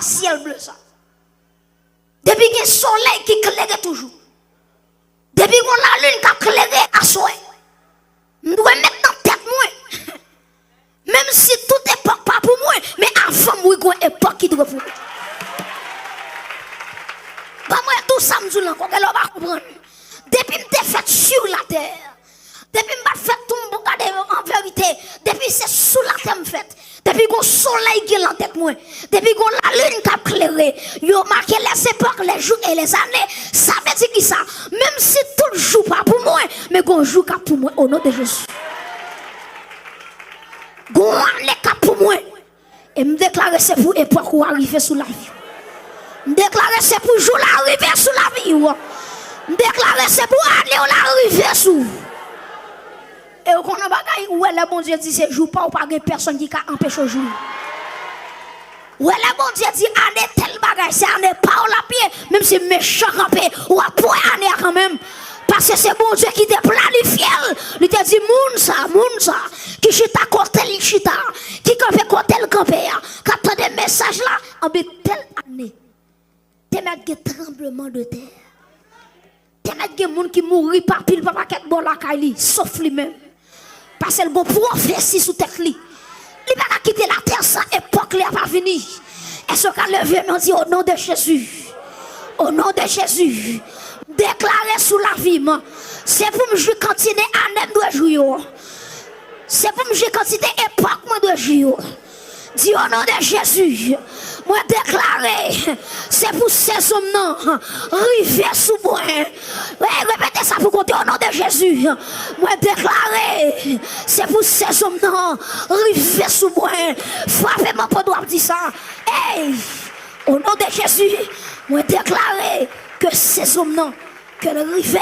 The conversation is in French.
ciel bleu ça. Depuis qu'il y a soleil qui éclaire toujours. Depuis qu'on a la lune qui éclaire à soi. Je dois mettre dans la tête moi. Même si toute époque pas pour moi, mais avant moi, il y a une époque qui doit pour moi. Bah moi tout ça me dit encore, qu'elle va comprendre. Depuis que je fait sur la terre, depuis que je fait tout le monde en vérité, depuis que c'est sous la terre me fait, depuis que le soleil qui est en tête moi, depuis que la lune qui a éclairé, il a marqué les époques, les jours et les années, ça veut dire qui ça? Même si tout le jour pas pour moi, mais qu'on joue pour moi au nom de Jésus. Qu'on année pour moi. Et me déclarer c'est pour époque où arriver sous la vie. Me déclarer c'est pour jour l'arrivée sous la vie. Me déclarer c'est pour aller où l'arrivée sous. Et on a bagaille où le bon Dieu dit c'est jour pas ou pas personne qui a empêché le jour. Où le bon Dieu dit année tel bagaille c'est année pas au la pied même si méchant campé ou à point année quand même. Parce que c'est bon Dieu qui te planifié. Il te dit moun ça qui chita côté li chita qui campé côté le campé quand tu des messages là en telle année. Te mettre des tremblements de terre. Te mettre des gens qui mourent par pile par paquet bon la caille sauf lui-même. Parce que le bon prophétie sous tête li. Il va quitter la terre sans époque là pas venir. Est-ce qu'on lever nous dit au nom de Jésus. Au nom de Jésus. Déclarer sous la vie, c'est pour me jouer quantité année de jouer. C'est pour me jouer quantité époque de jouer. Dis au nom de Jésus, moi déclarer, c'est pour ces hommes river sous moi. Répétez ça pour compter au nom de Jésus. Moi déclarer, c'est pour ces hommes river sous moi. Frappez-moi pour doigt dire ça. Hey, au nom de Jésus, moi déclarer que ces hommes que le rivet